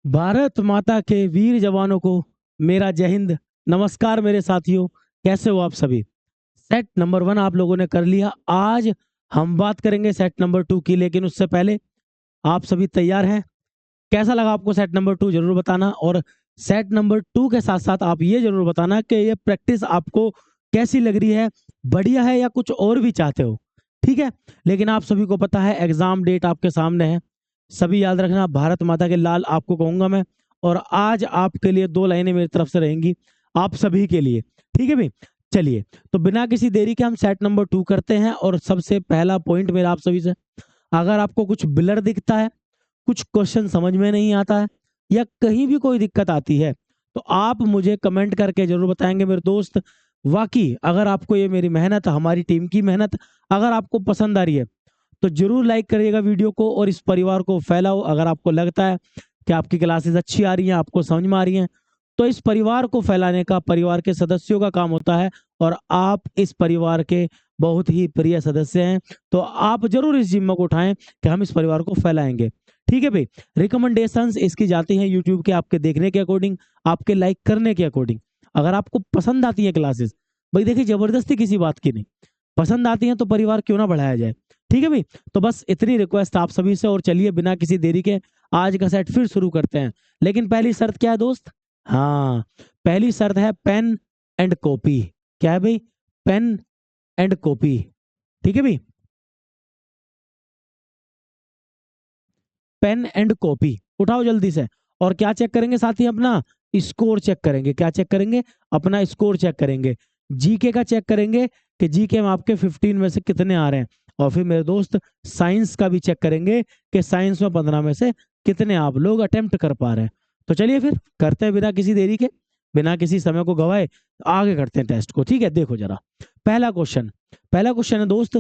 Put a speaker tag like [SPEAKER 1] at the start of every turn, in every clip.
[SPEAKER 1] भारत माता के वीर जवानों को मेरा जय हिंद। नमस्कार मेरे साथियों, कैसे हो आप सभी। सेट नंबर 1 आप लोगों ने कर लिया। आज हम बात करेंगे सेट नंबर 2 की, लेकिन उससे पहले आप सभी तैयार हैं? कैसा लगा आपको सेट नंबर 2 जरूर बताना। और सेट नंबर 2 के साथ साथ आप ये जरूर बताना कि ये प्रैक्टिस आपको कैसी लग रही है, बढ़िया है या कुछ और भी चाहते हो। ठीक है, लेकिन आप सभी को पता है एग्जाम डेट आपके सामने है। सभी याद रखना, भारत माता के लाल आपको कहूंगा मैं। और आज आपके लिए 2 लाइनें मेरी तरफ से रहेंगी आप सभी के लिए। ठीक है भाई, चलिए तो बिना किसी देरी के हम सेट नंबर 2 करते हैं। और सबसे पहला पॉइंट मेरा आप सभी से, अगर आपको कुछ ब्लर दिखता है, कुछ क्वेश्चन समझ में नहीं आता है, या कहीं भी कोई दिक्कत आती है, तो आप मुझे कमेंट करके जरूर बताएंगे मेरे दोस्त। वाकई अगर आपको ये मेरी मेहनत, हमारी टीम की मेहनत अगर आपको पसंद आ रही है, तो जरूर लाइक करिएगा वीडियो को और इस परिवार को फैलाओ। अगर आपको लगता है कि आपकी क्लासेस अच्छी आ रही हैं, आपको समझ में आ रही हैं, तो इस परिवार को फैलाने का परिवार के सदस्यों का काम होता है। और आप इस परिवार के बहुत ही प्रिय सदस्य हैं, तो आप जरूर इस जिम्मे को उठाएं कि हम इस परिवार को फैलाएंगे। ठीक है भाई, रिकमेंडेशंस इसकी जाती हैं यूट्यूब के आपके देखने के अकॉर्डिंग, आपके लाइक करने के अकॉर्डिंग। अगर आपको पसंद आती है क्लासेस, भाई देखिए जबरदस्ती किसी बात की नहीं, पसंद आती हैं तो परिवार क्यों ना बढ़ाया जाए। ठीक है भाई, तो बस इतनी रिक्वेस्ट आप सभी से। और चलिए बिना किसी देरी के आज का सेट फिर शुरू करते हैं। लेकिन पहली शर्त क्या है दोस्त? हाँ, पहली शर्त है पेन एंड कॉपी। क्या है भाई? Pen and copy. ठीक है भाई, पेन एंड कॉपी उठाओ जल्दी से। और क्या चेक करेंगे साथी? अपना स्कोर चेक करेंगे। क्या चेक करेंगे? अपना स्कोर चेक करेंगे। जीके का चेक करेंगे कि जीके में आपके 15 में से कितने आ रहे हैं। और फिर मेरे दोस्त साइंस का भी चेक करेंगे कि साइंस में 15 में से कितने आप लोग अटेम्प्ट कर पा रहे हैं। तो चलिए फिर करते हैं बिना किसी देरी के, बिना किसी समय को गवाए आगे करते हैं टेस्ट को। ठीक है, देखो जरा पहला क्वेश्चन है दोस्त,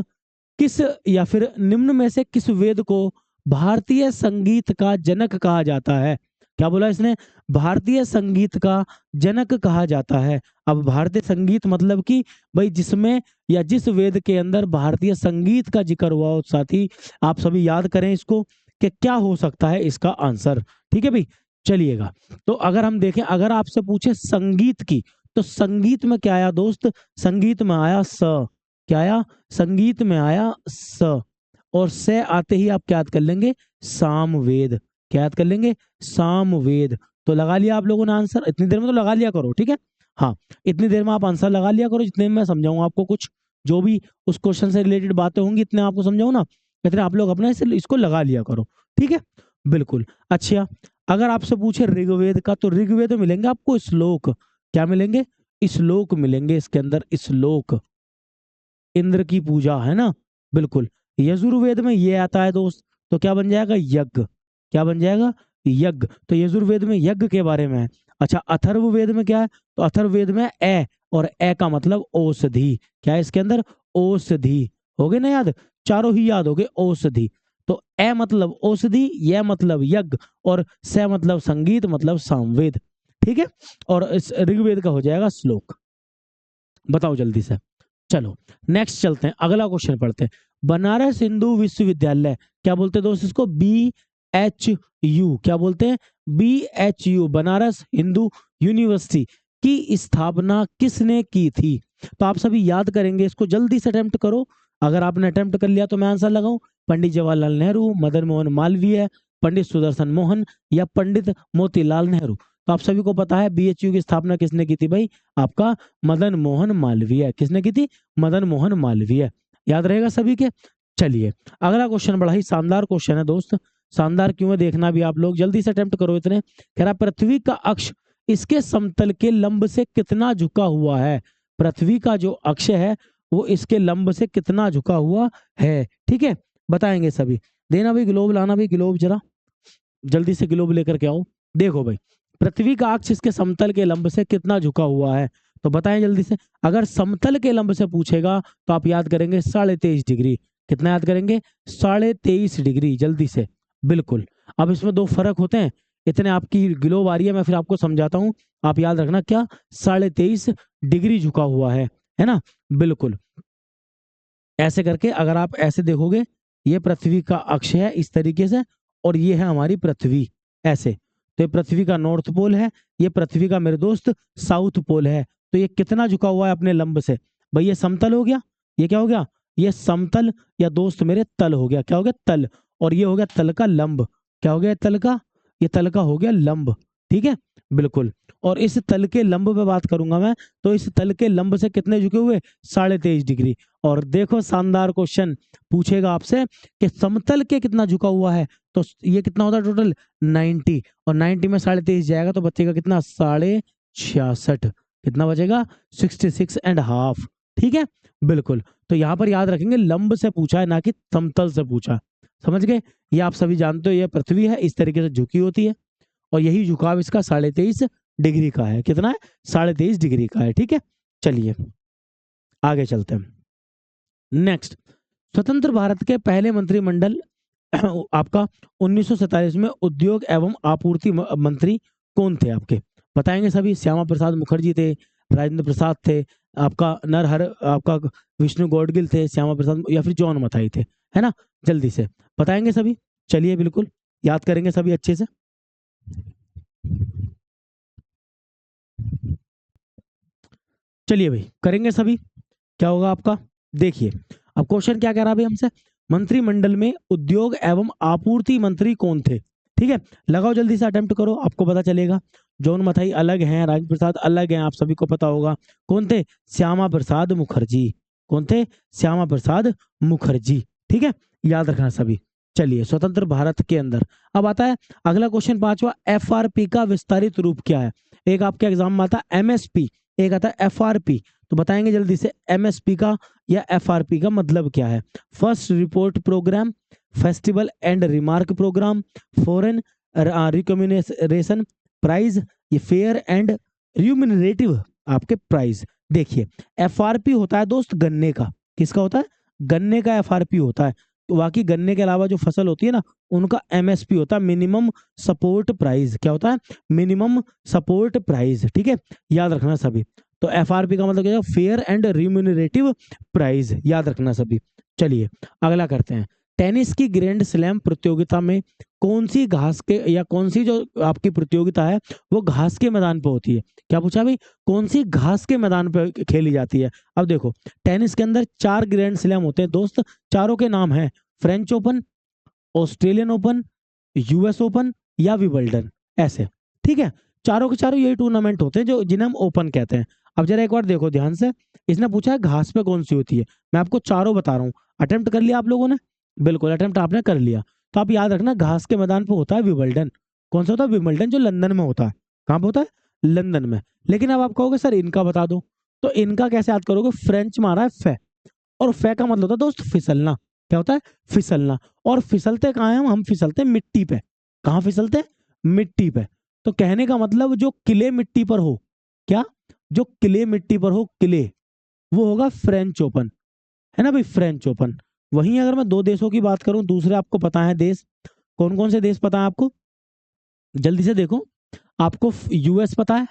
[SPEAKER 1] किस या फिर निम्न में से किस वेद को भारतीय संगीत का जनक कहा जाता है? क्या बोला इसने? भारतीय संगीत का जनक कहा जाता है। अब भारतीय संगीत मतलब कि भाई जिसमें या जिस वेद के अंदर भारतीय संगीत का जिक्र हुआ हो साथी, आप सभी याद करें इसको कि क्या हो सकता है इसका आंसर। ठीक है भाई, चलिएगा। तो अगर हम देखें, अगर आपसे पूछे संगीत की, तो संगीत में क्या आया दोस्त? संगीत में आया स। क्या आया? संगीत में आया स। और से आते ही आप क्या याद कर लेंगे? सामवेद। क्या याद कर लेंगे? सामवेद। तो लगा लिया आप लोगों ने आंसर? इतनी देर में तो लगा लिया करो, ठीक है। हाँ, इतनी देर में आप आंसर लगा लिया करो, जितने में मैं समझाऊंगा आपको कुछ, जो भी उस क्वेश्चन से रिलेटेड बातें होंगी इतने आपको समझाऊं ना, इतने आप लोग अपना इसको लगा लिया करो। ठीक है, बिल्कुल। अच्छा, अगर आपसे पूछे ऋग्वेद का, तो ऋग्वेद में मिलेंगे आपको श्लोक। क्या मिलेंगे? श्लोक मिलेंगे इसके अंदर, श्लोक। इंद्र की पूजा है ना, बिल्कुल। यजुर्वेद में ये आता है दोस्त, तो क्या बन जाएगा? यज्ञ। क्या बन जाएगा? यज्ञ। तो यजुर्वेद में यज्ञ के बारे में है। अच्छा, अथर्ववेद में क्या है? तो अथर्ववेद में ए, और ए का मतलब औषधि। क्या है इसके अंदर? औषधि। हो गए ना याद? चारों ही याद हो गए, औषधि। तो ए मतलब औषधि, ये मतलब यज्ञ, और से मतलब संगीत, मतलब सामवेद। ठीक है, और इस ऋग्वेद का हो जाएगा श्लोक। बताओ जल्दी से। चलो नेक्स्ट चलते हैं, अगला क्वेश्चन पढ़ते हैं। बनारस हिंदू विश्वविद्यालय, क्या बोलते हैं दोस्त इसको? BHU। क्या बोलते हैं? BHU, बनारस हिंदू यूनिवर्सिटी की स्थापना किसने की थी? तो आप सभी याद करेंगे इसको, जल्दी से अटेम्प्ट करो। अगर आपने अटेम्प्ट कर लिया तो मैं आंसर लगाऊं? पंडित जवाहरलाल नेहरू, मदन मोहन मालवीय, पंडित सुदर्शन मोहन, या पंडित मोतीलाल नेहरू। तो आप सभी को पता है BHU की स्थापना किसने की थी भाई? आपका मदन मोहन मालवीय। किसने की थी? मदन मोहन मालवीय। याद रहेगा सभी के। चलिए अगला क्वेश्चन बड़ा ही शानदार क्वेश्चन है दोस्त। शानदार क्यों है देखना भी आप लोग, जल्दी से अटेम्प्ट करो इतने। कह रहा पृथ्वी का अक्ष इसके समतल के लंब से कितना झुका हुआ है? पृथ्वी का जो अक्ष है वो इसके लंब से कितना झुका हुआ है? ठीक है, बताएंगे सभी। देना भाई ग्लोब, लाना भाई ग्लोब जरा, जल्दी से ग्लोब लेकर के आओ। देखो भाई, पृथ्वी का अक्ष इसके समतल के लंब से कितना झुका हुआ है? तो बताएं जल्दी से। अगर समतल के लंब से पूछेगा तो आप याद करेंगे 23.5 डिग्री। कितना याद करेंगे? 23.5 डिग्री, जल्दी से। बिल्कुल। अब इसमें दो फर्क होते हैं, इतने आपकी ग्लोब आ रही है, मैं फिर आपको समझाता हूं। आप याद रखना क्या? 23.5 डिग्री झुका हुआ है ना, बिल्कुल। ऐसे करके अगर आप ऐसे देखोगे, ये पृथ्वी का अक्ष है इस तरीके से, और ये है हमारी पृथ्वी, ऐसे। तो ये पृथ्वी का नॉर्थ पोल है, ये पृथ्वी का मेरे दोस्त साउथ पोल है। तो ये कितना झुका हुआ है अपने लंब से? भाई ये समतल हो गया, ये क्या हो गया? ये समतल या दोस्त मेरे तल हो गया। क्या हो गया? तल। और ये हो गया तल का लंब। क्या हो गया तल का? ये तल का हो गया लंब। ठीक है, बिल्कुल। और इस तल के लंब पे बात करूंगा मैं, तो इस तल के लंब से कितने झुके हुए? 23.5 डिग्री। और देखो शानदार क्वेश्चन पूछेगा आपसे कि समतल के कितना झुका हुआ है, तो ये कितना होता है टोटल? 90। और 90 में 23.5 जाएगा तो बचेगा कितना? 66.5। कितना बचेगा? 66.5। ठीक है, बिल्कुल। तो यहाँ पर याद रखेंगे लंब से पूछा है, ना कि समतल से पूछा। समझ गए? ये आप सभी जानते हो, ये पृथ्वी है, इस तरीके से झुकी होती है और यही झुकाव इसका 23.5 डिग्री का है। कितना है? 23.5 डिग्री का है। ठीक है, चलिए आगे चलते हैं। नेक्स्ट, स्वतंत्र भारत के पहले मंत्रिमंडल आपका 1947 में उद्योग एवं आपूर्ति मंत्री कौन थे आपके? बताएंगे सभी। श्यामा प्रसाद मुखर्जी थे, राजेंद्र प्रसाद थे, आपका नरहर, आपका विष्णु गौडगिल थे, श्यामा प्रसाद, या फिर जॉन मथाई थे, है ना? जल्दी से बताएंगे सभी। चलिए बिल्कुल याद करेंगे सभी अच्छे से। चलिए भाई करेंगे सभी। क्या होगा आपका? देखिए अब क्वेश्चन क्या कह रहा है भाई हमसे, मंत्रिमंडल में उद्योग एवं आपूर्ति मंत्री कौन थे? ठीक है, लगाओ जल्दी से, अटेम्प्ट करो, आपको पता चलेगा। जॉन मथाई अलग हैं, राजेंद्र प्रसाद अलग हैं, आप सभी को पता होगा। कौन थे? श्यामा प्रसाद मुखर्जी। कौन थे? श्यामा प्रसाद मुखर्जी। ठीक है, याद रखना सभी। चलिए स्वतंत्र भारत के अंदर अब आता है अगला क्वेश्चन, पांचवा, एफआरपी का विस्तारित रूप क्या है? एक आपके एग्जाम में आता है एमएसपी, एक आता है एफआरपी। तो बताएंगे जल्दी से एमएसपी का या एफआरपी का मतलब क्या है? First report program, festival and remark program, foreign remuneration price, ये फेयर एंड रिम्यूनरेटिव आपके प्राइज। देखिए एफआरपी होता है दोस्त गन्ने का। किसका होता है? गन्ने का एफआरपी होता है। तो बाकी गन्ने के अलावा जो फसल होती है ना, उनका एमएसपी होता है, मिनिमम सपोर्ट प्राइस। क्या होता है? Minimum support price. ठीक है, याद रखना सभी। तो एफआरपी का मतलब क्या है? Fair and remunerative price. याद रखना सभी। चलिए अगला करते हैं। टेनिस की ग्रैंड स्लैम प्रतियोगिता में कौन सी घास के, या कौन सी जो आपकी प्रतियोगिता है वो घास के मैदान पे होती है? क्या पूछा भाई? कौन सी घास के मैदान पे खेली जाती है? अब देखो टेनिस के अंदर 4 ग्रैंड स्लैम होते हैं दोस्त, चारों के नाम हैं French open, Australian open, US open या विंबलडन, ऐसे। ठीक है, चारों के चारों यही टूर्नामेंट होते हैं जो जिन्हें हम ओपन कहते हैं। अब जरा एक बार देखो ध्यान से, इसने पूछा है घास पे कौन सी होती है, मैं आपको चारों बता रहा हूँ। अटेम्प्ट कर लिया आप लोगों ने? बिल्कुल अटेम्प्ट आपने कर लिया। तो आप याद रखना घास के मैदान पे होता है विंबलडन। कौन सा होता है? विंबलडन, जो लंदन में होता है। कहाँ पे होता है? लंदन में। लेकिन अब आप कहोगे सर इनका बता दो, तो इनका कैसे याद करोगे? फ्रेंच मारा है फे, और फे का मतलब होता है दोस्त फिसलना। क्या होता है? फिसलना। और फिसलते कहाँ हैं हम फिसलते हैं मिट्टी पे। कहाँ फिसलते हैं? मिट्टी पे। तो कहने का मतलब जो किले मिट्टी पर हो, क्या? जो किले मिट्टी पर हो, किले, वो होगा फ्रेंच ओपन, है ना भाई? French open. वहीं अगर मैं 2 देशों की बात करूं, दूसरे आपको पता है देश, कौन कौन से देश पता है आपको? जल्दी से देखो, आपको यूएस पता है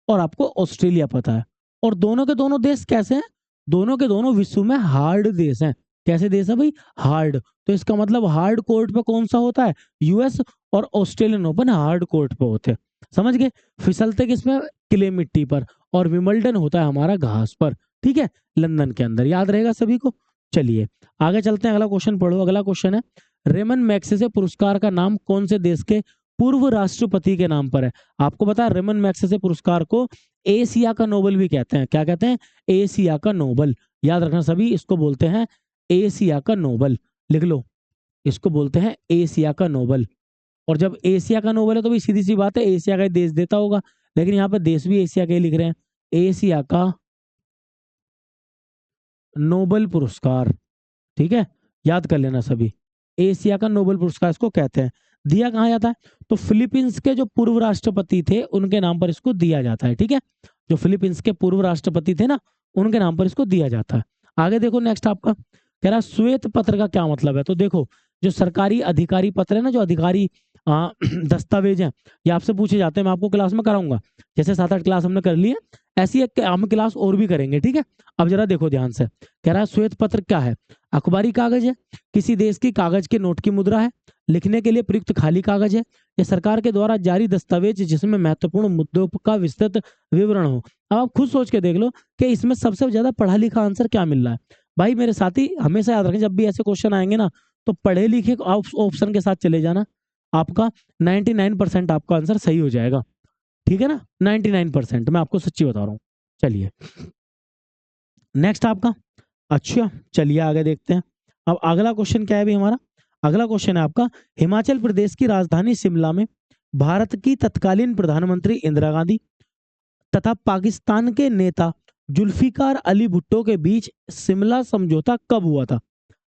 [SPEAKER 1] और आपको ऑस्ट्रेलिया पता है। और दोनों के दोनों देश कैसे हैं? दोनों के दोनों विश्व में हार्ड देश हैं। कैसे देश है भाई? हार्ड। तो इसका मतलब हार्ड कोर्ट पे कौन सा होता है? यूएस और ऑस्ट्रेलियन ओपन हार्ड कोर्ट पे होते हैं। समझ गए? फिसलते किसमें? क्ले मिट्टी पर। और विंबलडन होता है हमारा घास पर। ठीक है, लंदन के अंदर। याद रहेगा सभी को। चलिए आगे चलते हैं, अगला क्वेश्चन पढ़ो। अगला क्वेश्चन है, रेमन मैग्सेसे पुरस्कार का नाम कौन से देश के पूर्व राष्ट्रपति के नाम पर है? आपको पता है रेमन मैग्सेसे पुरस्कार को एशिया का नोबेल भी कहते हैं। क्या कहते हैं? एशिया का नोबेल। याद रखना सभी, इसको बोलते हैं एशिया का नोबेल। लिख लो, इसको बोलते हैं एशिया का नोबेल। और जब एशिया का नोबेल है तो भी सीधी सी बात है एशिया का ही देश देता होगा, लेकिन यहाँ पे देश भी एशिया के ही लिख रहे हैं। एशिया का नोबेल पुरस्कार। ठीक है, याद कर लेना सभी, एशिया का नोबेल पुरस्कार इसको कहते हैं। दिया कहाँ जाता है? तो फिलीपींस के जो पूर्व राष्ट्रपति थे उनके नाम पर इसको दिया जाता है। ठीक है, जो फिलीपींस के पूर्व राष्ट्रपति थे ना, उनके नाम पर इसको दिया जाता है। आगे देखो नेक्स्ट आपका कह रहा श्वेत पत्र का क्या मतलब है? तो देखो जो सरकारी अधिकारी पत्र है ना, जो अधिकारी दस्तावेज हैं, ये आपसे पूछे जाते हैं। मैं आपको क्लास में कराऊंगा, जैसे 7-8 क्लास हमने कर ली है, ऐसी एक हम क्लास और भी करेंगे। ठीक है, अब जरा देखो ध्यान से, कह रहा है श्वेत पत्र क्या है? अखबारी कागज है, किसी देश की कागज के नोट की मुद्रा है, लिखने के लिए प्रयुक्त खाली कागज है, या सरकार के द्वारा जारी दस्तावेज जिसमें महत्वपूर्ण मुद्दों का विस्तृत विवरण हो। अब आप खुद सोच के देख लो कि इसमें सबसे ज्यादा पढ़ा लिखा आंसर क्या मिल रहा है। भाई मेरे साथी हमेशा याद रखें, जब भी ऐसे क्वेश्चन आएंगे ना तो पढ़े लिखे ऑप्शन के साथ चले जाना, आपका 99% आपका आंसर सही हो जाएगा। ठीक है ना, 99% मैं आपको सच्ची बता रहा हूँ। चलिए नेक्स्ट आपका, अच्छा चलिए आगे देखते हैं। अब अगला क्वेश्चन क्या है भी हमारा, अगला क्वेश्चन है आपका, हिमाचल प्रदेश की राजधानी शिमला में भारत की तत्कालीन प्रधानमंत्री इंदिरा गांधी तथा पाकिस्तान के नेता जुल्फिकार अली भुट्टो के बीच शिमला समझौता कब हुआ था।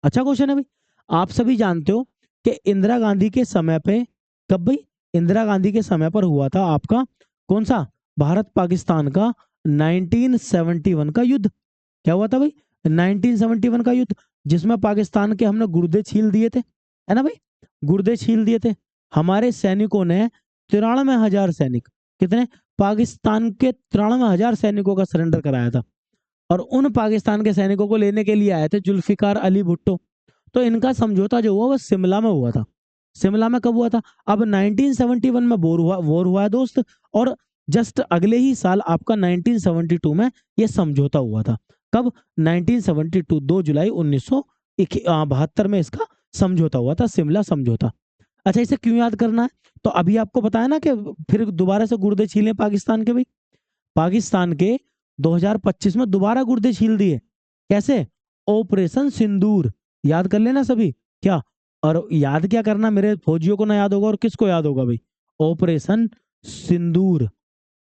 [SPEAKER 1] अच्छा क्वेश्चन है भाई। आप सभी जानते हो कि इंदिरा गांधी के समय पे, कब भाई, इंदिरा गांधी के समय पर हुआ था आपका कौन सा, भारत पाकिस्तान का 1971 का युद्ध। क्या हुआ था भाई, 1971 का युद्ध, जिसमें पाकिस्तान के हमने गुर्दे छील दिए थे, है ना भाई, गुर्दे छील दिए थे। हमारे सैनिकों ने 93,000 सैनिक, कितने, पाकिस्तान के 93,000 सैनिकों का सरेंडर कराया था, और उन पाकिस्तान के सैनिकों को लेने के लिए आए थे जुल्फिकार अली भुट्टो। तो इनका समझौता जो हुआ वो शिमला में हुआ था। शिमला में कब हुआ था, अब 1971 में वॉर हुआ है दोस्त, और जस्ट अगले ही साल आपका 1972 में ये समझौता हुआ था। कब, 1972, 2 जुलाई 1972 में इसका समझौता हुआ था, शिमला समझौता। अच्छा इसे क्यों याद करना है, तो अभी आपको बताया ना कि फिर दोबारा से गुर्दे छीले पाकिस्तान के भाई, पाकिस्तान के 2025 में दोबारा गुर्दे छील दिए। कैसे, ऑपरेशन सिंदूर, याद कर लेना सभी क्या, और याद क्या करना, मेरे फौजियों को ना याद होगा और किसको याद होगा भाई, ऑपरेशन सिंदूर,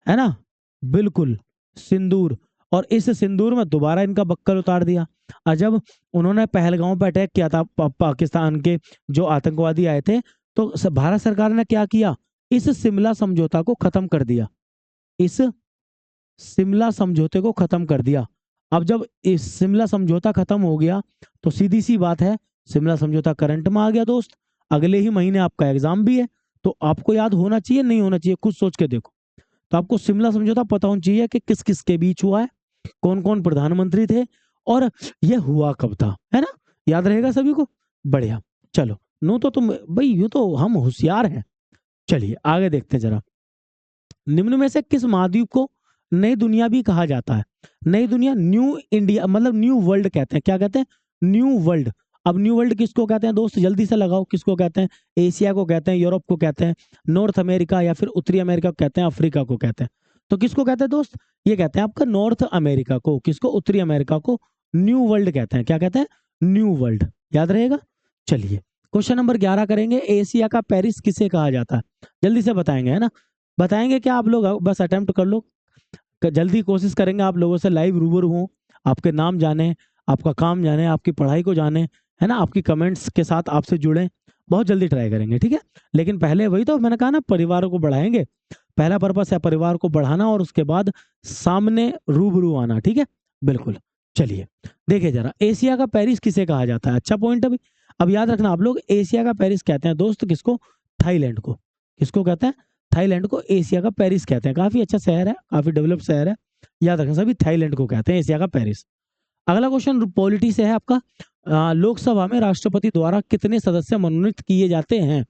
[SPEAKER 1] है ना, बिल्कुल सिंदूर। और इस सिंदूर में दोबारा इनका बक्कल उतार दिया। और जब उन्होंने पहलगांव पर अटैक किया था पाकिस्तान के जो आतंकवादी आए थे, तो भारत सरकार ने क्या किया, इस शिमला समझौता को खत्म कर दिया, इस शिमला समझौते को खत्म कर दिया। अब जब इस शिमला समझौता खत्म हो गया तो सीधी सी बात है, शिमला समझौता करंट में आ गया दोस्त। अगले ही महीने आपका एग्जाम भी है, तो आपको याद होना चाहिए, नहीं होना चाहिए, खुद सोच के देखो। तो आपको शिमला समझौता पता होना चाहिए कि किस किस के बीच हुआ है, कौन कौन प्रधानमंत्री थे, और यह हुआ कब था, है ना, याद रहेगा सभी को, बढ़िया। चलो नो तो तुम भाई, यूं तो हम होशियार हैं। चलिए आगे देखते हैं जरा, निम्न में से किस महाद्वीप को नई दुनिया भी कहा जाता है। नई दुनिया, न्यू इंडिया, मतलब न्यू वर्ल्ड कहते हैं, क्या कहते हैं, न्यू वर्ल्ड। अब न्यू वर्ल्ड किसको कहते हैं दोस्त, जल्दी से लगाओ, किसको कहते हैं, एशिया को कहते हैं, यूरोप को कहते हैं, नॉर्थ अमेरिका या फिर उत्तरी अमेरिका को कहते हैं, अफ्रीका को कहते हैं। तो किसको कहते हैं दोस्त, ये कहते हैं आपका नॉर्थ अमेरिका को, किसको, उत्तरी अमेरिका को न्यू वर्ल्ड कहते हैं। क्या कहते हैं, न्यू वर्ल्ड, याद रहेगा। चलिए क्वेश्चन नंबर 11 करेंगे, एशिया का पेरिस किसे कहा जाता है, जल्दी से बताएंगे, है ना, बताएंगे क्या आप लोग, बस अटेम्प्ट कर लो, जल्दी कोशिश करेंगे आप लोगों से लाइव रूबरू हो, आपके नाम जाने, आपका काम जाने, आपकी पढ़ाई को जाने, है ना, आपकी कमेंट्स के साथ आपसे जुड़े, बहुत जल्दी ट्राई करेंगे, ठीक है। लेकिन पहले वही तो मैंने कहा ना, परिवार को बढ़ाएंगे, पहला पर्पस है परिवार को बढ़ाना, और उसके बाद सामने रूबरू आना, ठीक है, बिल्कुल। चलिए देखिए जरा, एशिया का पेरिस किसे कहा जाता है, अच्छा पॉइंट अभी। अब याद रखना आप लोग, एशिया का पेरिस कहते हैं दोस्त किसको, थाईलैंड को, किसको कहते हैं, थाईलैंड को एशिया का पेरिस कहते हैं। काफी अच्छा शहर है, काफी डेवलप शहर है, याद रखना सभी, थाईलैंड को कहते हैं एशिया का पेरिस। अगला क्वेश्चन पॉलिटी से है आपका, लोकसभा में राष्ट्रपति द्वारा कितने सदस्य मनोनीत किए जाते हैं।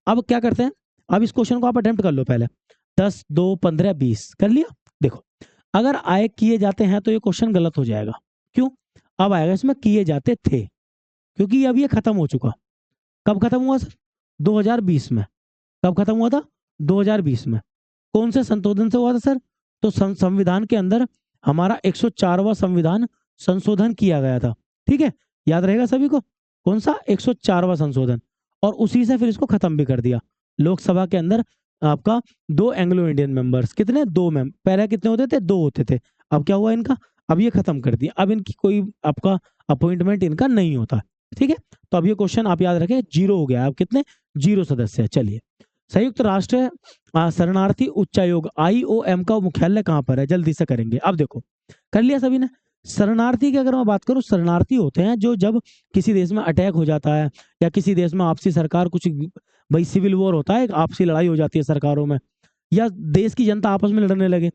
[SPEAKER 1] अब क्या करते हैं, अब इस क्वेश्चन को आप अटेम्प्ट कर लो पहले, 10, 2, 15, 20 कर लिया। देखो अगर आए किए जाते हैं तो ये क्वेश्चन गलत हो जाएगा, क्यों, अब आएगा इसमें किए जाते थे, क्योंकि अब ये खत्म हो चुका। कब खत्म हुआ सर, 2020 में। कब खत्म हुआ था, 2020 में। कौन से संशोधन से हुआ था सर, तो संविधान के अंदर हमारा 104वां संविधान संशोधन किया गया था, ठीक है, याद रहेगा सभी को, कौन सा 104वां संशोधन, और उसी से फिर इसको खत्म भी कर दिया। लोकसभा के अंदर आपका 2 एंग्लो इंडियन मेंबर्स, कितने, 2 पहले कितने होते थे, 2 होते थे, अब क्या हुआ इनका, अब ये खत्म कर दिया, अब इनकी कोई आपका अपॉइंटमेंट इनका नहीं होता, ठीक है। तो अब ये क्वेश्चन आप याद रखें, 0 हो गया, अब कितने, 0 सदस्य है। चलिए, संयुक्त राष्ट्र शरणार्थी उच्चायोग IOM का मुख्यालय कहां पर है, जल्दी से करेंगे। अब देखो कर लिया सभी ने। शरणार्थी की अगर मैं बात करूं, शरणार्थी होते हैं जो जब किसी देश में अटैक हो जाता है, या किसी देश में आपसी सरकार कुछ, भाई सिविल वॉर होता है, आपसी लड़ाई हो जाती है सरकारों में, या देश की जनता आपस में लड़ने लगे,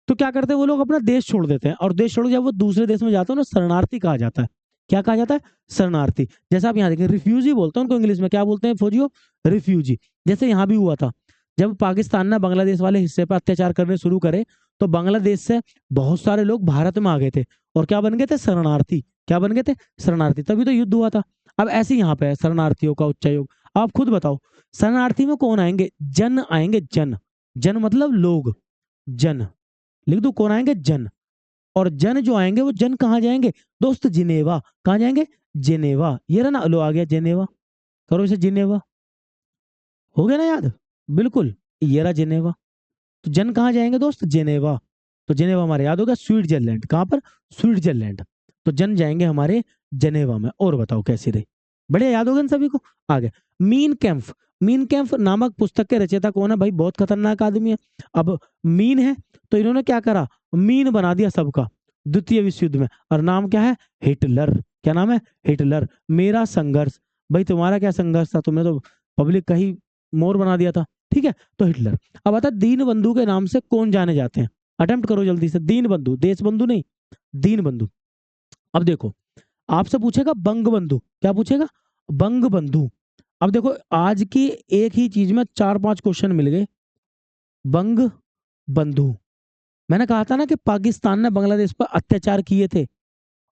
[SPEAKER 1] तो क्या करते हैं वो लोग, अपना देश छोड़ देते हैं, और देश छोड़ जब वो दूसरे देश में जाते हैं ना, शरणार्थी कहा जाता है। क्या कहा जाता है? शरणार्थी। जैसा आप यहाँ देखें रिफ्यूजी बोलते हैं उनको इंग्लिश में, क्या बोलते हैं फौजियों? रिफ्यूजी। जैसे यहाँ भी हुआ था, जब पाकिस्तान ने बांग्लादेश वाले हिस्से पर अत्याचार करने शुरू करे तो बांग्लादेश से बहुत सारे लोग भारत में आ गए थे और क्या बन गए थे? शरणार्थी। क्या बन गए थे? शरणार्थी। तभी तो युद्ध हुआ था। अब ऐसे ही यहाँ पे है शरणार्थियों का उच्चायोग। आप खुद बताओ शरणार्थी में कौन आएंगे? जन आएंगे, जन। जन मतलब लोग, जन। लिख दो कौन आएंगे? जन। और जन जो आएंगे वो जन कहाँ जाएंगे दोस्त? जिनेवा। कहाँ जाएंगे? जिनेवा। ये रहा ना, लो आ गया जिनेवा, करो इसे जिनेवा। हो गया ना याद? बिल्कुल, ये रहा जिनेवा। तो जन कहाँ जाएंगे दोस्त? जिनेवा। तो जिनेवा हमारे याद होगा स्विट्जरलैंड। कहाँ पर? स्विट्जरलैंड। तो जन जाएंगे हमारे जिनेवा में। और बताओ कैसी रही? बढ़िया याद होगा इन सभी को। आगे मीन कैम्फ। मीन कैम्फ नामक पुस्तक के रचयिता कौन है भाई? बहुत खतरनाक आदमी है। अब मीन है तो इन्होंने क्या करा? मीन बना दिया सबका द्वितीय विश्व युद्ध में। और नाम क्या है? हिटलर। क्या नाम है? हिटलर। मेरा संघर्ष। भाई तुम्हारा क्या संघर्ष था? तुमने तो पब्लिक का ही मोर बना दिया था। ठीक है, तो हिटलर। अब आता दीन बंधु के नाम से कौन जाने जाते हैं? अटेम्प्ट करो जल्दी से। दीन बंधु, देश बंधु नहीं, दीन बंधु। अब देखो आपसे पूछेगा बंग बंधु। क्या पूछेगा? बंग बंधु। अब देखो आज की एक ही चीज में 4-5 क्वेश्चन मिल गए। बंग बंधु, मैंने कहा था ना कि पाकिस्तान ने बांग्लादेश पर अत्याचार किए थे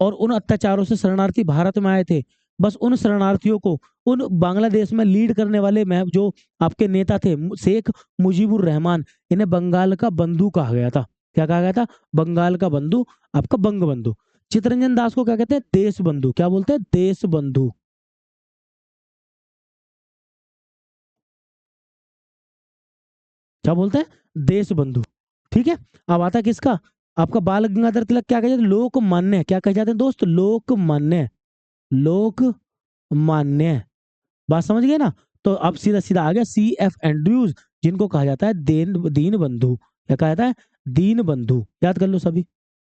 [SPEAKER 1] और उन अत्याचारों से शरणार्थी भारत में आए थे। बस उन शरणार्थियों को उन बांग्लादेश में लीड करने वाले में जो आपके नेता थे शेख मुजीबुर रहमान, इन्हें बंगाल का बंधु कहा गया था। क्या कहा गया था? बंगाल का बंधु, आपका बंग बंधु। चितरंजन दास को क्या कहते हैं? देश बंधु। क्या बोलते हैं? देश बंधु। क्या बोलते हैं? देश बंधु। ठीक है, अब आता है किसका? आपका बाल गंगाधर तिलक। क्या कहे जाते हैं? लोकमान्य। क्या कहे जाते हैं दोस्त? लोकमान्य। लोकमान्य। बात समझ गए ना? तो अब सीधा सीधा आ गया CF एंड्रयूज, जिनको कहा जाता है दीन बंधु। क्या कहा जाता है? दीन बंधु। याद कर लो सभी।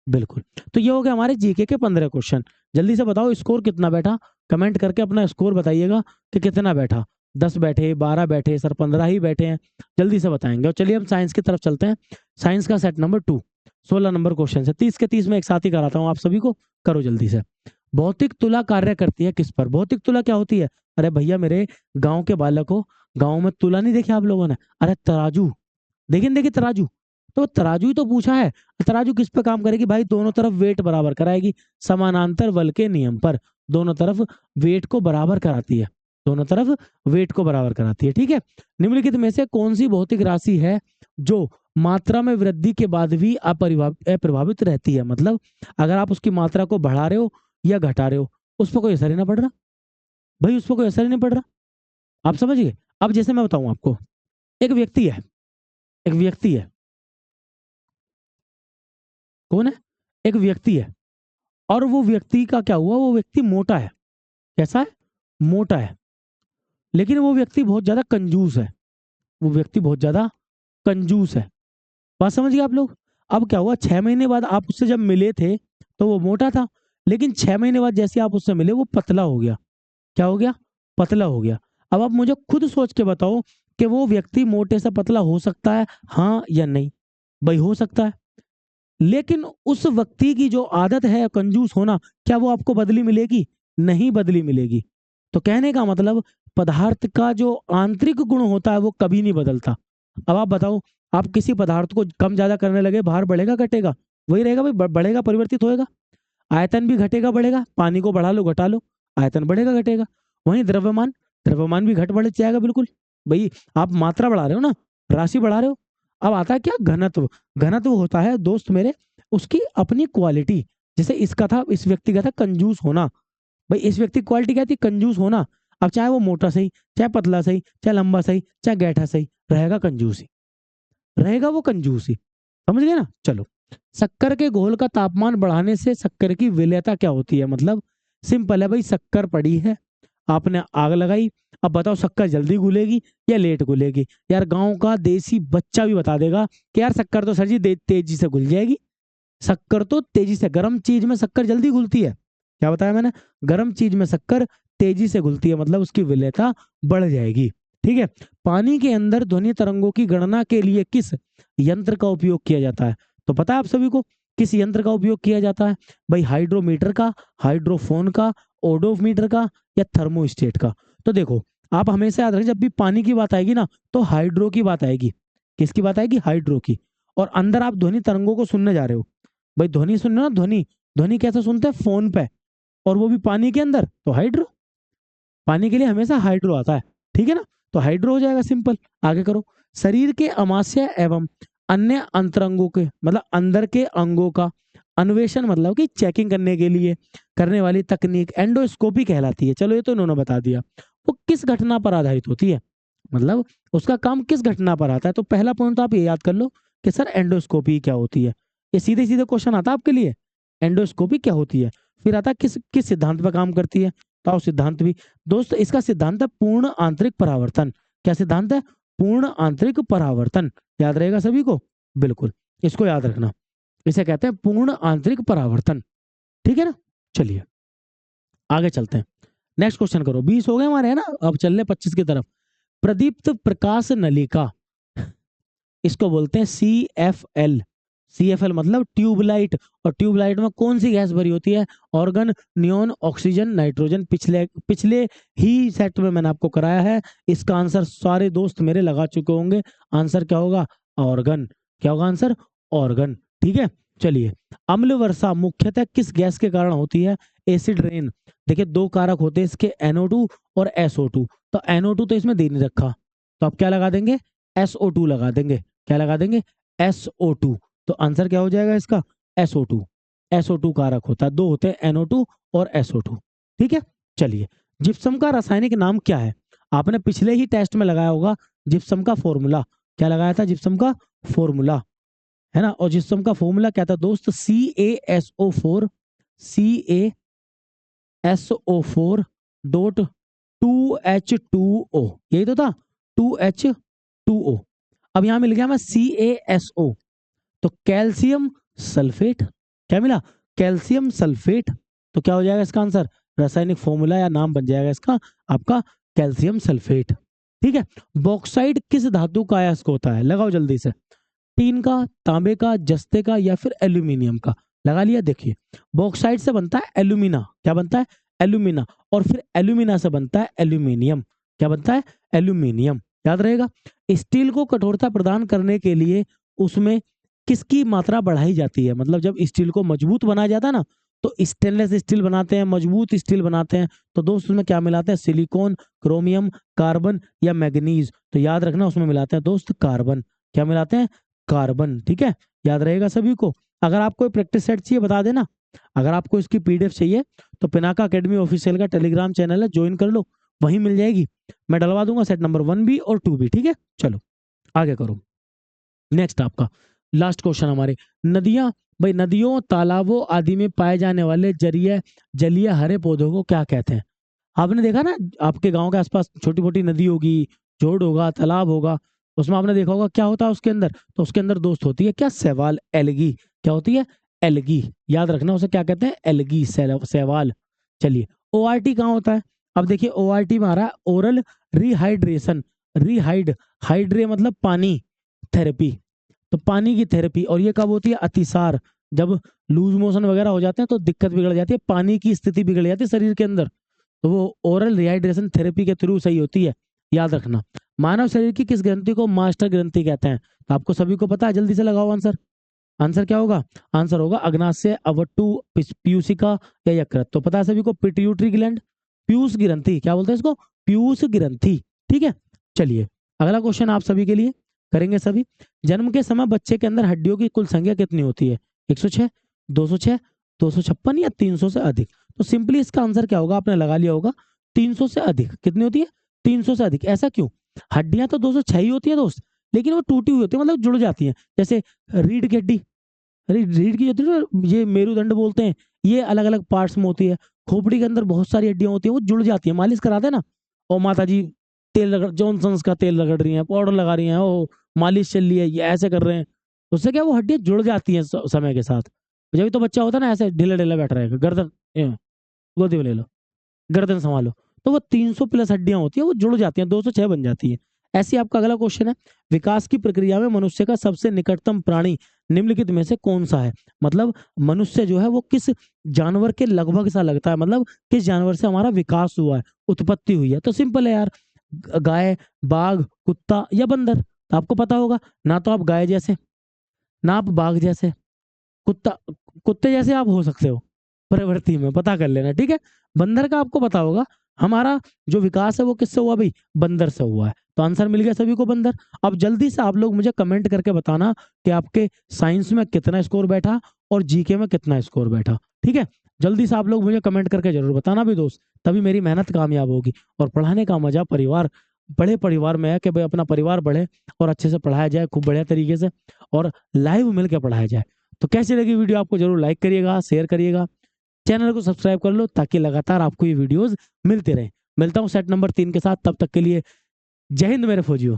[SPEAKER 1] बिल्कुल। तो ये हो गया हमारे जीके के 15 क्वेश्चन। जल्दी से बताओ स्कोर कितना बैठा? कमेंट करके अपना स्कोर बताइएगा कि कितना बैठा। 10 बैठे, 12 बैठे, सर 15 ही बैठे हैं? जल्दी से बताएंगे। और चलिए हम साइंस की तरफ चलते हैं। साइंस का सेट नंबर 2, 16 नंबर क्वेश्चन है। 30 के 30 में एक साथ ही कराता हूँ आप सभी को। करो जल्दी से। भौतिक तुला कार्य करती है किस पर? भौतिक तुला क्या होती है? अरे भैया मेरे गांव के बालकों, गांव में तुला नहीं देखे आप लोगों ने? अरे तराजू देखिए, देखिए तराजू। तो तराजू ही तो पूछा है। तराजू किस पे काम करेगी भाई? दोनों तरफ वेट बराबर कराएगी, समानांतर बल के नियम पर दोनों तरफ वेट को बराबर कराती है। दोनों तरफ वेट को बराबर कराती है। ठीक है, निम्नलिखित में से कौन सी भौतिक राशि है जो मात्रा में वृद्धि के बाद भी अप्रभावित रहती है? मतलब अगर आप उसकी मात्रा को बढ़ा रहे हो या घटा रहे हो, उस पर कोई असर ही ना पड़ रहा भाई, उस पर कोई असर ही नहीं पड़ रहा। आप समझ गए? अब जैसे मैं बताऊं आपको, एक व्यक्ति है, एक व्यक्ति है। कौन है? एक व्यक्ति है और वो व्यक्ति का क्या हुआ? वो व्यक्ति मोटा है। कैसा है? मोटा है। लेकिन वो व्यक्ति बहुत ज्यादा कंजूस है। वो व्यक्ति बहुत ज्यादा कंजूस है। बात समझ गए आप लोग? अब क्या हुआ? 6 महीने बाद आप उससे जब मिले थे तो वो मोटा था, लेकिन 6 महीने बाद जैसे आप उससे मिले वो पतला हो गया। क्या हो गया? पतला हो गया। अब आप मुझे खुद सोच के बताओ कि वो व्यक्ति मोटे से पतला हो सकता है, हाँ या नहीं? भाई हो सकता है। लेकिन उस व्यक्ति की जो आदत है कंजूस होना, क्या वो आपको बदली मिलेगी? नहीं बदली मिलेगी। तो कहने का मतलब पदार्थ का जो आंतरिक गुण होता है वो कभी नहीं बदलता। अब आप बताओ, आप किसी पदार्थ को कम ज्यादा करने लगे, भार बढ़ेगा घटेगा? वही रहेगा भाई, बढ़ेगा, परिवर्तित होएगा। आयतन भी घटेगा बढ़ेगा, पानी को बढ़ा लो घटा लो, आयतन बढ़ेगा घटेगा। वहीं द्रव्यमान, द्रव्यमान भी घट बढ़ जाएगा बिल्कुल। भाई आप मात्रा बढ़ा रहे हो ना, राशि बढ़ा रहे हो। अब आता है क्या? घनत्व। घनत्व होता है दोस्त मेरे उसकी अपनी क्वालिटी। जैसे इसका था, इस व्यक्ति का था कंजूस होना। भाई इस व्यक्ति की क्वालिटी क्या थी? कंजूस होना। अब चाहे वो मोटा सही, चाहे पतला सही, चाहे लंबा सही, चाहे गैठा सही, रहेगा कंजूस ही, रहेगा वो कंजूस ही। समझ गए ना? चलो, शक्कर के घोल का तापमान बढ़ाने से शक्कर की विलेयता क्या होती है? मतलब सिंपल है भाई, शक्कर पड़ी है, आपने आग लगाई, अब बताओ शक्कर जल्दी घुलेगी या लेट घुलेगी? यार गांव का देसी बच्चा भी बता देगा कि यार शक्कर तो सर जी तेजी से घुल जाएगी। शक्कर तो तेजी से, गर्म चीज में शक्कर जल्दी घुलती है। क्या बताया मैंने? गर्म चीज में शक्कर तेजी से घुलती है, मतलब उसकी विलेयता बढ़ जाएगी। ठीक है, पानी के अंदर ध्वनि तरंगों की गणना के लिए किस यंत्र का उपयोग किया जाता है? तो पता है आप सभी को, किस यंत्र का उपयोग किया जाता है? भाई हाइड्रोमीटर का, हाइड्रोफोन का, ओडोमीटर का या थर्मोस्टेट का? तो देखो आप हमेशा याद रखें, जब भी पानी की बात आएगी ना तो हाइड्रो की बात आएगी। किसकी बात आएगी? हाइड्रो की। और अंदर आप ध्वनि तरंगों को सुनने जा रहे हो। भाई ध्वनि सुन रहे हो ना, ध्वनि ध्वनि कैसे सुनते हैं? फोन पे, और वो भी पानी के अंदर, तो हाइड्रो। पानी के लिए हमेशा हाइड्रो आता है, ठीक है ना? तो हाइड्रो हो जाएगा, सिंपल। आगे करो। शरीर के अमाशय एवं अन्य अंतरंगों के, मतलब अंदर के अंगों का अन्वेषण, मतलब कि चेकिंग करने के लिए करने वाली तकनीक एंडोस्कोपी कहलाती है। चलो ये तो इन्होंने बता दिया। वो किस घटना पर आधारित होती है, मतलब उसका काम किस घटना पर आता है? तो पहला पॉइंट तो आप ये याद कर लो कि सर एंडोस्कोपी क्या होती है। ये सीधे सीधे क्वेश्चन आता है आपके लिए, एंडोस्कोपी क्या होती है। फिर आता है किस किस सिद्धांत पर काम करती है, तो सिद्धांत भी दोस्त, इसका सिद्धांत है पूर्ण आंतरिक परावर्तन। क्या सिद्धांत है? पूर्ण आंतरिक परावर्तन। याद रहेगा सभी को? बिल्कुल, इसको याद रखना। इसे कहते हैं पूर्ण आंतरिक परावर्तन, ठीक है ना? चलिए आगे चलते हैं, नेक्स्ट क्वेश्चन करो। 20 हो गए हमारे, है ना? अब चल रहे 25 की तरफ। प्रदीप्त प्रकाश नलिका, इसको बोलते हैं CFL। CFL मतलब ट्यूबलाइट। और ट्यूबलाइट में कौन सी गैस भरी होती है? Organ, neon, oxygen, nitrogen. पिछले पिछले ही सेट में मैंने आपको कराया है। इसका आंसर सारे दोस्त मेरे लगा चुके होंगे। आंसर क्या होगा? ऑर्गन। क्या होगा आंसर? ऑर्गन, ठीक है। चलिए, अम्ल वर्षा मुख्यतः किस गैस के कारण होती है? Acid rain. देखिए दो कारक होते हैं इसके, NO2 और SO2। तो NO2 तो इसमें दे नहीं रखा, तो आप क्या लगा देंगे? SO2 लगा देंगे। क्या लगा देंगे? SO2। तो आंसर क्या हो जाएगा इसका? SO2। SO2 कारक होता है, दो होते हैं, NO2 और SO2, ठीक है। चलिए, जिप्सम का रासायनिक नाम क्या है? आपने पिछले ही टेस्ट में लगाया होगा जिप्सम का फॉर्मूला। क्या लगाया था? जिप्सम का फॉर्मूला, है ना? और जिप्सम का फॉर्मूला क्या था दोस्त? CaSO4, CaSO4 डॉट 2H2O, यही तो था, 2H2O। अब यहां मिल गया हमें CaSO, तो कैल्शियम सल्फेट। क्या मिला? Calcium sulphate. तो क्या हो जाएगा इसका आंसर? रासायनिक फॉर्मूला या नाम बन जाएगा इसका आपका कैल्शियम सल्फेट, ठीक है। बॉक्साइट किस धातु का अयस्क होता है? लगाओ जल्दी से। टीन का, तांबे का, जस्ते का या फिर एल्यूमिनियम का? लगा लिया। देखिए बॉक्साइट से बनता है एल्यूमिना। क्या बनता है? एल्यूमिना। और फिर एल्यूमिना से बनता है एल्यूमिनियम। क्या बनता है? एल्यूमिनियम। याद रहेगा। स्टील को कठोरता प्रदान करने के लिए उसमें किसकी मात्रा बढ़ाई जाती है? मतलब जब स्टील को मजबूत बनाया जाता है ना, तो स्टेनलेस स्टील बनाते हैं, मजबूत स्टील बनाते हैं, तो दोस्त उसमें क्या मिलाते हैं? सिलिकॉन, क्रोमियम, कार्बन या मैग्नीज? तो याद रखना उसमें मिलाते हैं दोस्त कार्बन। क्या मिलाते हैं? कार्बन, ठीक है। याद रहेगा सभी को। अगर आपको प्रैक्टिस सेट चाहिए बता देना। अगर आपको इसकी PDF चाहिए तो पिनाका अकेडमी ऑफिशियल का टेलीग्राम चैनल है, ज्वाइन कर लो, वहीं मिल जाएगी। मैं डलवा दूंगा सेट नंबर 1B और 2B, ठीक है। चलो आगे करो। नेक्स्ट आपका लास्ट क्वेश्चन हमारे, नदियां। भाई नदियों, तालाबों आदि में पाए जाने वाले जलीय हरे पौधों को क्या कहते हैं? आपने देखा ना, आपके गांव के आसपास छोटी मोटी नदी होगी, जोड़ होगा, तालाब होगा, उसमें आपने देखा होगा क्या होता है उसके अंदर? तो उसके अंदर दोस्त होती है क्या? शैवाल, एल्गी। क्या होती है? एल्गी। याद रखना उसे क्या कहते हैं? एल्गी, शैवाल। चलिए, ORT कहाँ होता है? अब देखिए ORT में आ रहा है ओरल रिहाइड्रेशन। हाइड्रे मतलब पानी, थेरेपी। तो पानी की थेरेपी। और ये कब होती है? अतिसार, जब लूज मोशन वगैरह हो जाते हैं तो दिक्कत बिगड़ जाती है, पानी की स्थिति बिगड़ जाती है शरीर के अंदर, तो वो ओरल रिहाइड्रेशन थेरेपी के थ्रू सही होती है। याद रखना। मानव शरीर की किस ग्रंथि को मास्टर ग्रंथि कहते हैं? तो आपको सभी को पता है, जल्दी से लगाओ आंसर। आंसर क्या होगा? आंसर होगा अग्नाशय, अवट्टू, पीयूषिका या यकृत। तो पता है सभी को, पिट्यूटरी ग्लैंड, पीयूष ग्रंथि। क्या बोलते हैं इसको? पीयूष ग्रंथि, ठीक है। चलिए अगला क्वेश्चन आप सभी के लिए करेंगे सभी। जन्म के समय बच्चे के अंदर हड्डियों की कुल संख्या कितनी होती है? 106, 206, 256 या 300 से अधिक? तो सिंपली इसका आंसर क्या होगा? आपने लगा लिया होगा 300 से अधिक। कितनी होती है? 300 से अधिक। ऐसा क्यों? हड्डियां तो 206 ही होती है दोस्त, लेकिन वो टूटी हुई होती है, मतलब जुड़ जाती हैं। जैसे रीढ़ की हड्डी, रीढ़ की होती है ना, ये मेरुदंड बोलते हैं, ये अलग अलग पार्ट्स में होती है। खोपड़ी के अंदर बहुत सारी हड्डियां होती हैं, वो जुड़ जाती है, मालिश कराते हैं ना। और माता जी तेल रगड़, जॉनसन्स का तेल रगड़ रही हैं, पाउडर लगा रही हैं, ओ मालिश चल रही है, ये ऐसे कर रहे हैं, उससे क्या वो हड्डियां जुड़ जाती हैं समय के साथ। जब तो बच्चा होता है ना, ऐसे ढीला ढीला बैठ रहेगा, गर्दन गोदी में ले लो, गर्दन संभालो, तो वो 300 प्लस हड्डियां होती है, वो जुड़ जाती हैं, 206 बन जाती है। ऐसे आपका अगला क्वेश्चन है, विकास की प्रक्रिया में मनुष्य का सबसे निकटतम प्राणी निम्नलिखित में से कौन सा है? मतलब मनुष्य जो है वो किस जानवर के लगभग सा लगता है, मतलब किस जानवर से हमारा विकास हुआ है, उत्पत्ति हुई है? तो सिंपल है यार, गाय, बाघ, कुत्ता या बंदर। तो आपको पता होगा, ना तो आप गाय जैसे, ना आप बाघ जैसे, कुत्ता कुत्ते जैसे आप हो सकते हो प्रवृत्ति में, पता कर लेना, ठीक है। बंदर का आपको पता होगा, हमारा जो विकास है वो किससे हुआ भाई? बंदर से हुआ है। तो आंसर मिल गया सभी को, बंदर। अब जल्दी से आप लोग मुझे कमेंट करके बताना कि आपके साइंस में कितना स्कोर बैठा और जीके में कितना स्कोर बैठा, ठीक है। जल्दी से आप लोग मुझे कमेंट करके जरूर बताना भी दोस्त, तभी मेरी मेहनत कामयाब होगी। और पढ़ाने का मजा परिवार, बड़े परिवार में है कि भाई अपना परिवार बढ़े और अच्छे से पढ़ाया जाए, खूब बढ़िया तरीके से, और लाइव मिलकर पढ़ाया जाए। तो कैसी लगी वीडियो आपको जरूर लाइक करिएगा, शेयर करिएगा, चैनल को सब्सक्राइब कर लो ताकि लगातार आपको ये वीडियोस मिलते रहे। मिलता हूँ सेट नंबर 3 के साथ, तब तक के लिए जय हिंद मेरे फौजियों।